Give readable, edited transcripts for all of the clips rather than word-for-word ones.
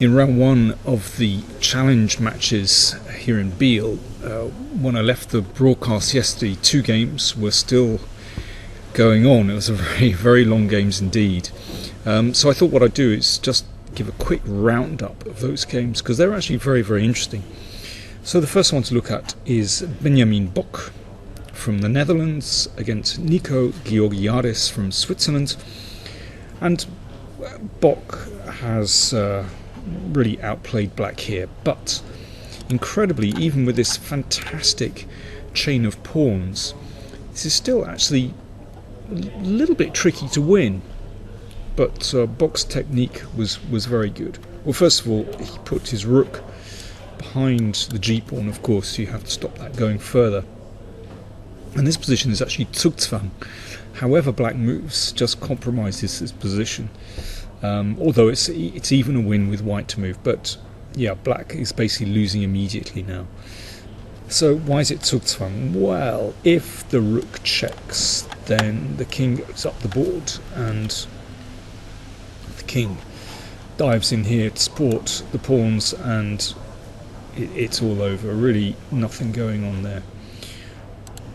In round one of the challenge matches here in Biel, when I left the broadcast yesterday, 2 games were still going on. It was a very long games indeed. So I thought what I'd do is just give a quick roundup of those games, because they're actually very interesting. So the first one to look at is Benjamin Bock from the Netherlands against Nico Georgiades from Switzerland. And Bock has really outplayed black here, but incredibly, even with this fantastic chain of pawns, this is still actually a little bit tricky to win. But Bock's technique was very good. Well, first of all, he put his rook behind the g pawn. Of course, you have to stop that going further, and this position is actually Zugzwang. However black moves, just compromises his position. Although it's even a win with white to move, but yeah, black is basically losing immediately now. So why is it Zugzwang? Well, if the rook checks, then the king goes up the board, and the king dives in here to support the pawns, and it's all over. Really nothing going on there.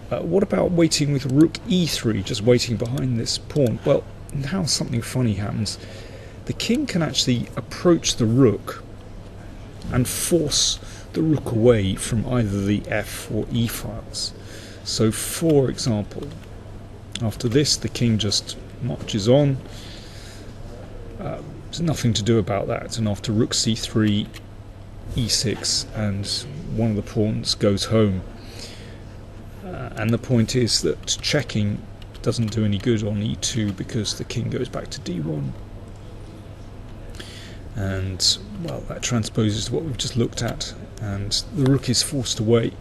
What about waiting with rook e3, just waiting behind this pawn? Well, now something funny happens. The king can actually approach the rook and force the rook away from either the f or e files. So for example, after this the king just marches on. There's nothing to do about that, and after rook c3, e6, and one of the pawns goes home. And the point is that checking doesn't do any good on e2, because the king goes back to d1. And well, that transposes to what we've just looked at, and the rook is forced away,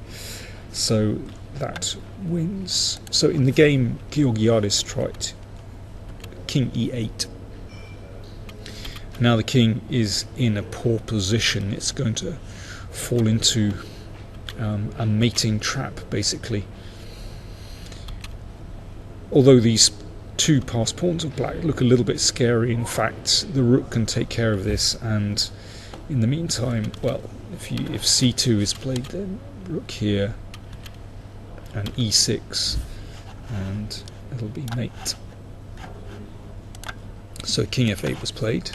so that wins. So in the game, Georgiades tried king e8. Now the king is in a poor position. It's going to fall into a mating trap, basically. Although these 2 passed pawns of black look a little bit scary, in fact the rook can take care of this, and in the meantime, well, if c2 is played, then rook here and e6, and it'll be mate. So king f8 was played,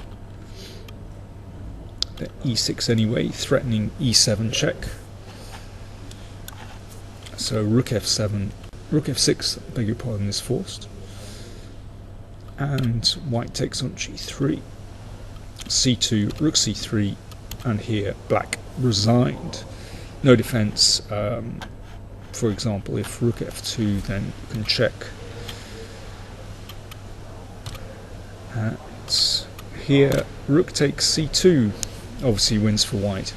then e6 anyway, threatening e7 check. So rook f7, rook f6, beg your pardon, is forced, and white takes on g3, c2, rook c3, and here black resigned. No defense. For example, if rook f2, then you can check. And here rook takes c2, obviously wins for white.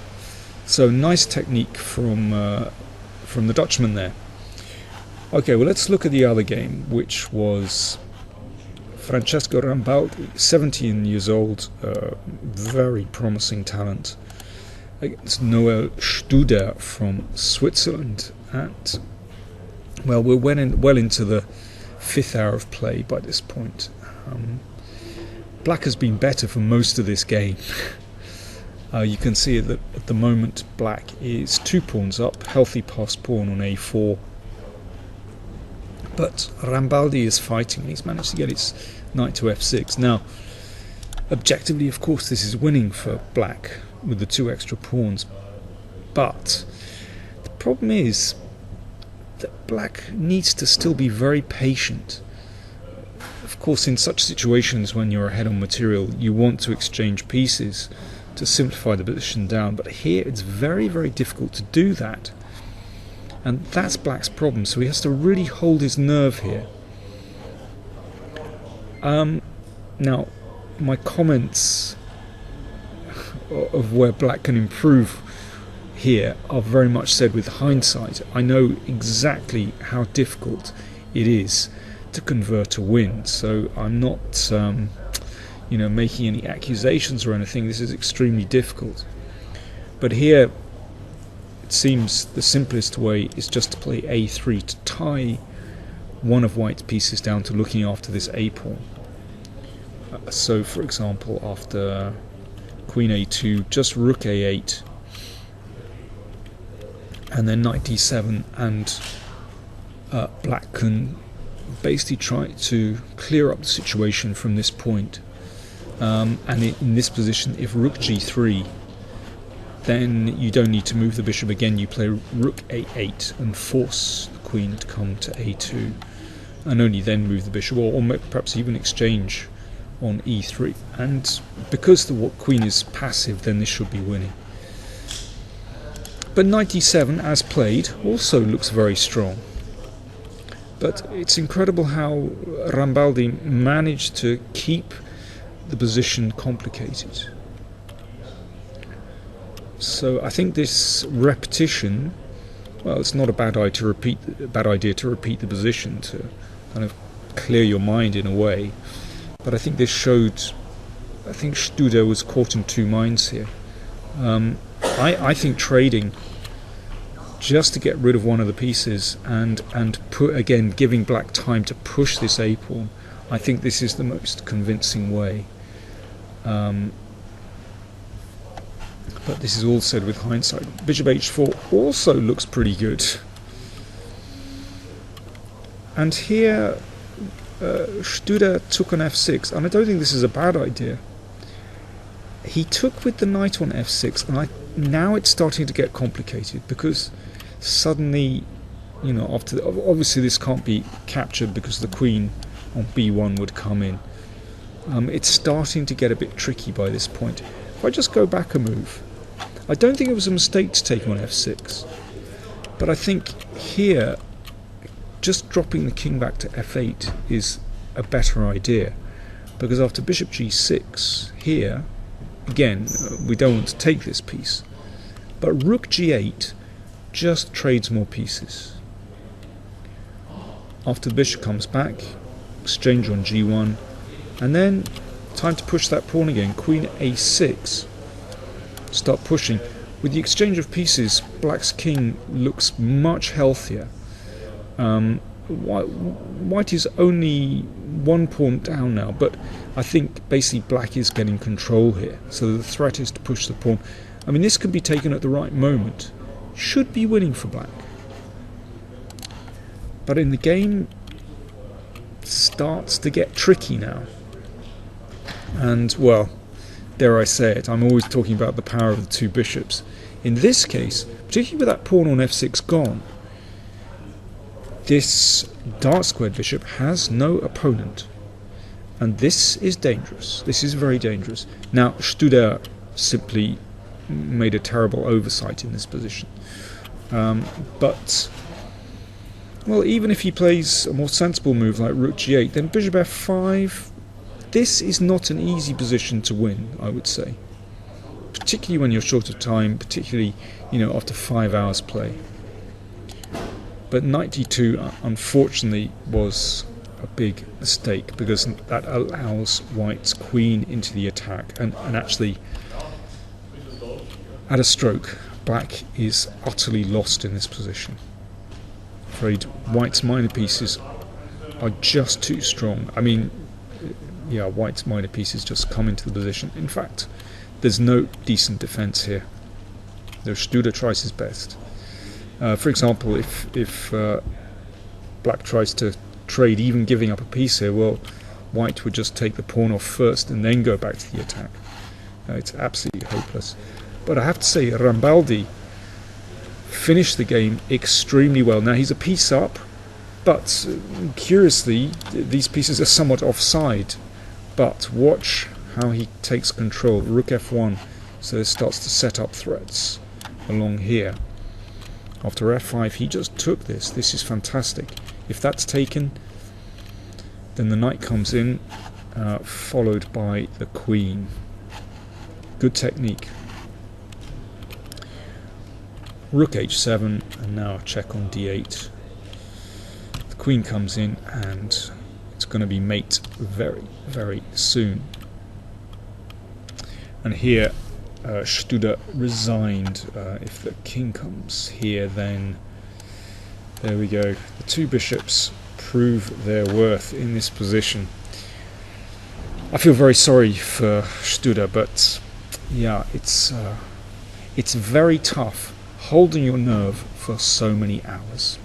So nice technique from the Dutchman there. Okay, well, let's look at the other game, which was Francesco Rambaldi, 17 years old, very promising talent, against Noel Studer from Switzerland. And well, we're well into the 5th hour of play by this point. Black has been better for most of this game. You can see that at the moment black is 2 pawns up, healthy passed pawn on a4. But Rambaldi is fighting, and he's managed to get his knight to f6. Now, objectively, of course, this is winning for black with the 2 extra pawns. But the problem is that black needs to still be very patient. Of course, in such situations when you're ahead on material, you want to exchange pieces to simplify the position down. But here it's very difficult to do that. And that's black's problem, so he has to really hold his nerve here. Now, my comments of where black can improve here are very much said with hindsight. I know exactly how difficult it is to convert a win, so I'm not making any accusations or anything. This is extremely difficult. But here, it seems the simplest way is just to play a3 to tie one of white's pieces down to looking after this a pawn. So for example, after queen a2, just rook a8, and then knight d7, and black can basically try to clear up the situation from this point. And in this position, if rook g3, then you don't need to move the bishop again. You play rook a8 and force the queen to come to a2, and only then move the bishop, or perhaps even exchange on e3. And because the queen is passive, then this should be winning. But knight d7, as played, also looks very strong. But it's incredible how Rambaldi managed to keep the position complicated. So I think this repetition, well, it's not a bad idea to repeat the position, to kind of clear your mind in a way. But I think this showed, I think Studer was caught in two minds here. I think trading just to get rid of one of the pieces and giving black time to push this a pawn, I think this is the most convincing way. But this is all said with hindsight. Bishop h4 also looks pretty good. And here Studer took on f6, and I don't think this is a bad idea. He took with the knight on f6, and now it's starting to get complicated, because suddenly, you know, obviously this can't be captured because the queen on b1 would come in. It's starting to get a bit tricky by this point. If I just go back a move, I don't think it was a mistake to take on f6, but I think here just dropping the king back to f8 is a better idea, because after bishop g6 here, again, we don't want to take this piece, but rook g8 just trades more pieces. After the bishop comes back, exchange on g1, and then time to push that pawn again. Queen a6, start pushing. With the exchange of pieces, black's king looks much healthier. White is only one pawn down now, but I think basically black is getting control here, so the threat is to push the pawn. I mean, this could be taken at the right moment. Should be winning for black. But in the game, it starts to get tricky now. And, well, dare I say it, I'm always talking about the power of the two bishops. In this case, particularly with that pawn on f6 gone, this dark squared bishop has no opponent. And this is dangerous. This is very dangerous. Now, Studer simply made a terrible oversight in this position. But, well, even if he plays a more sensible move like rook g8, then bishop f5, this is not an easy position to win, I would say. Particularly when you're short of time, particularly, you know, after 5 hours play. But knight d2, unfortunately, was a big mistake, because that allows white's queen into the attack, and actually, at a stroke, black is utterly lost in this position. I'm afraid white's minor pieces are just too strong. I mean, yeah, white's minor pieces just come into the position. In fact, there's no decent defense here. Though Studer tries his best. For example, if black tries to trade, even giving up a piece here, well, white would just take the pawn off first and then go back to the attack. It's absolutely hopeless. But I have to say, Rambaldi finished the game extremely well. Now, he's a piece up, but curiously, these pieces are somewhat offside. But watch how he takes control. Rook f1, so it starts to set up threats along here. After f5, he just took this. This is fantastic. If that's taken, then the knight comes in, followed by the queen. Good technique. Rook h7, and now a check on d8. The queen comes in, and it's going to be mate very, very soon. And here, Studer resigned. If the king comes here, then there we go. The two bishops prove their worth in this position. I feel very sorry for Studer, but yeah, it's very tough holding your nerve for so many hours.